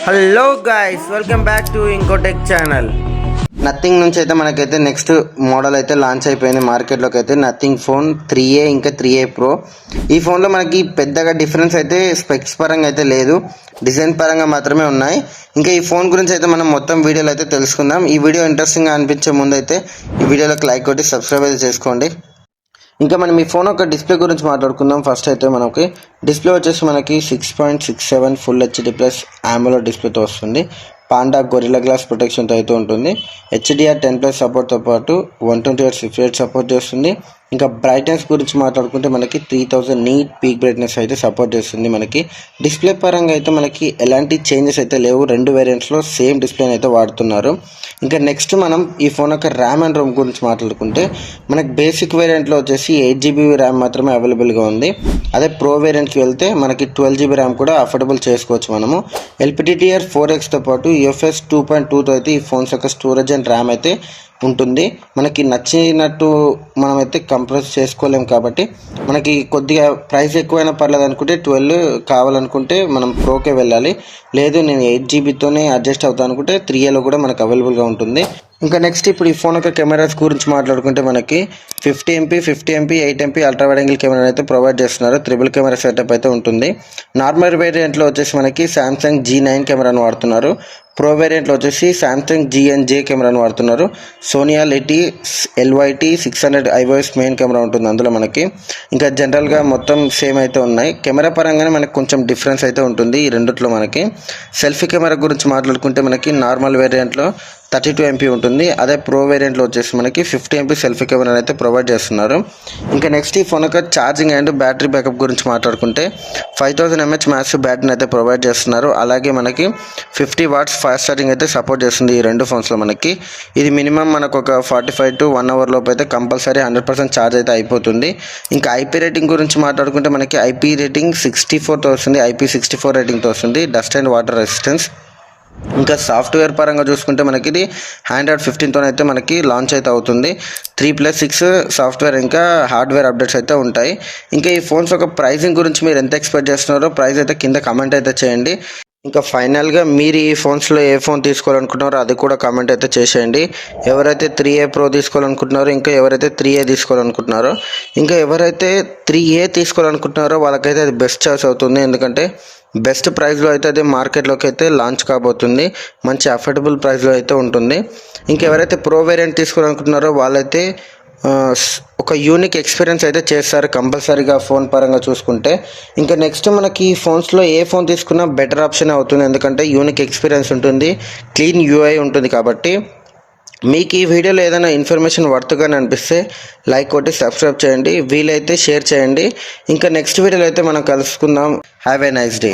Hello guys, welcome back to ఇంకోటెక్ channel. Nothing నుంచి అయితే మనకైతే నెక్స్ట్ మోడల్ అయితే లాంచ్ అయిపోయింది మార్కెట్లోకి అయితే. నథింగ్ ఫోన్ 3A ఇంకా 3A Pro. ఈ ఫోన్లో మనకి పెద్దగా డిఫరెన్స్ అయితే స్పెక్స్ పరంగా అయితే లేదు, డిజైన్ పరంగా మాత్రమే ఉన్నాయి. ఇంకా ఈ ఫోన్ గురించి అయితే మనం మొత్తం వీడియోలో అయితే తెలుసుకుందాం. ఈ వీడియో ఇంట్రెస్టింగ్గా అనిపించే ముందు అయితే ఈ వీడియోలోకి లైక్ కొట్టి సబ్స్క్రైబ్ అయితే చేసుకోండి. ఇంకా మనం ఈ ఫోన్ యొక్క డిస్ప్లే గురించి మాట్లాడుకుందాం. ఫస్ట్ అయితే మనకి డిస్ప్లే వచ్చేసి మనకి 6.67 ఫుల్ హెచ్డి ప్లస్ AMOLED డిస్ప్లేతో వస్తుంది. పాండా గొరిల్లా గ్లాస్ ప్రొటెక్షన్తో అయితే ఉంటుంది. HDR 10+ సపోర్ట్తో పాటు 120Hz రిఫ్రెష్ రేట్ సపోర్ట్ చేస్తుంది. ఇంకా బ్రైట్నెస్ గురించి మాట్లాడుకుంటే మనకి 3000 నీట్ పీక్ బ్రైట్నెస్ అయితే సపోర్ట్ చేస్తుంది. మనకి డిస్ప్లే పరంగా అయితే మనకి ఎలాంటి చేంజెస్ అయితే లేవు, రెండు వేరియంట్స్లో సేమ్ డిస్ప్లేని అయితే వాడుతున్నారు. ఇంకా నెక్స్ట్ మనం ఈ ఫోన్ యొక్క ర్యామ్ అండ్ రోమ్ గురించి మాట్లాడుకుంటే మనకి బేసిక్ వేరియంట్లో వచ్చేసి 8GB ర్యామ్ మాత్రమే అవైలబుల్గా ఉంది. అదే ప్రో వేరియంట్కి వెళ్తే మనకి 12GB ర్యామ్ కూడా అఫోర్డబుల్ చేసుకోవచ్చు మనము. LPDDR 4Xతో పాటు UFS 2.2తో అయితే ఈ ఫోన్స్ యొక్క స్టోరేజ్ అండ్ ర్యామ్ అయితే ఉంటుంది. మనకి నచ్చినట్టు మనమైతే కంప్రెస్ చేసుకోలేం కాబట్టి మనకి కొద్దిగా ప్రైస్ ఎక్కువైనా పర్లేదు అనుకుంటే 12 కావాలనుకుంటే మనం ప్రోకే వెళ్ళాలి. లేదు నేను 8GBతోనే అడ్జస్ట్ అవుతాను అనుకుంటే 3Aలో కూడా మనకు అవైలబుల్గా ఉంటుంది. ఇంకా నెక్స్ట్ ఇప్పుడు ఈ ఫోన్ యొక్క కెమెరాస్ గురించి మాట్లాడుకుంటే మనకి 50MP 8MP ultra wide angle camera అయితే ప్రొవైడ్ చేస్తున్నారు. ట్రిపుల్ కెమెరా సెటప్ అయితే ఉంటుంది. నార్మల్ వేరియంట్లో వచ్చేసి మనకి Samsung G9 కెమెరాను వాడుతున్నారు. ప్రో వేరియంట్లో వచ్చేసి Samsung GNJ కెమెరాను వాడుతున్నారు. Sonia LYT 600 IOS main camera ఉంటుంది అందులో మనకి. ఇంకా జనరల్గా మొత్తం సేమ్ అయితే ఉన్నాయి. కెమెరా పరంగానే మనకి కొంచెం డిఫరెన్స్ అయితే ఉంటుంది ఈ రెండిట్లో. మనకి సెల్ఫీ కెమెరా గురించి మాట్లాడుకుంటే మనకి నార్మల్ వేరియంట్లో 32MP ఉంటుంది. అదే ప్రో వేరియంట్లో వచ్చేసి మనకి 50MP సెల్ఫీ కెమెరా అయితే ప్రొవైడ్ చేస్తున్నారు. ఇంకా నెక్స్ట్ ఈ ఫోన్ యొక్క ఛార్జింగ్ అండ్ బ్యాటరీ బ్యాకప్ గురించి మాట్లాడుకుంటే 5000 mAh మ్యాసివ్ బ్యాటరీని అయితే ప్రొవైడ్ చేస్తున్నారు. అలాగే మనకి 50 watts ఫాస్ట్ ఛార్జింగ్ అయితే సపోర్ట్ చేస్తుంది ఈ రెండు ఫోన్స్లో మనకి. ఇది మినిమం మనకు ఒక 45 to 1 hour లోపు అయితే కంపల్సరీ 100% ఛార్జ్ అయితే అయిపోతుంది. ఇంకా IP రేటింగ్ గురించి మాట్లాడుకుంటే మనకి IP రేటింగ్ 64తో వస్తుంది. IP64 రేటింగ్తో వస్తుంది, డస్ట్ అండ్ వాటర్ రెసిస్టెన్స్. ఇంకా సాఫ్ట్వేర్ పరంగా చూసుకుంటే మనకి ఇది Android 15తో అయితే మనకి లాంచ్ అయితే అవుతుంది. 3+6 సాఫ్ట్వేర్ ఇంకా హార్డ్వేర్ అప్డేట్స్ అయితే ఉంటాయి. ఇంకా ఈ ఫోన్స్ యొక్క ప్రైసింగ్ గురించి మీరు ఎంత ఎక్స్పెక్ట్ చేస్తున్నారో ప్రైస్ అయితే కింద కమెంట్ అయితే చేయండి. ఇంకా ఫైనల్గా మీరు ఈ ఫోన్స్లో ఏ ఫోన్ తీసుకోవాలనుకుంటున్నారో అది కూడా కామెంట్ అయితే చేసేయండి. ఎవరైతే 3A Pro తీసుకోవాలనుకుంటున్నారో, ఇంకా ఎవరైతే 3A తీసుకోవాలనుకుంటున్నారో, ఇంకా ఎవరైతే 3A తీసుకోవాలనుకుంటున్నారో వాళ్ళకైతే అది బెస్ట్ చాయిస్ అవుతుంది. ఎందుకంటే బెస్ట్ ప్రైస్లో అయితే అది మార్కెట్లోకి అయితే లాంచ్ కాబోతుంది. మంచి అఫోర్డబుల్ ప్రైస్లో అయితే ఉంటుంది. ఇంకా ఎవరైతే ప్రో వేరియంట్ తీసుకోవాలనుకుంటున్నారో వాళ్ళైతే ఒక యూనిక్ ఎక్స్పీరియన్స్ అయితే చేస్తారు కంపల్సరీగా ఫోన్ పరంగా చూసుకుంటే. ఇంకా నెక్స్ట్ మనకి ఈ ఫోన్స్లో ఏ ఫోన్ తీసుకున్నా బెటర్ ఆప్షన్ అవుతుంది. ఎందుకంటే యూనిక్ ఎక్స్పీరియన్స్ ఉంటుంది, క్లీన్ UI ఉంటుంది. కాబట్టి మీకు ఈ వీడియోలో ఏదైనా ఇన్ఫర్మేషన్ వర్త్గానే అనిపిస్తే లైక్ కొట్టి సబ్స్క్రైబ్ చేయండి, వీలైతే షేర్ చేయండి. ఇంకా నెక్స్ట్ వీడియోలో అయితే మనం కలుసుకుందాం. Have a nice day.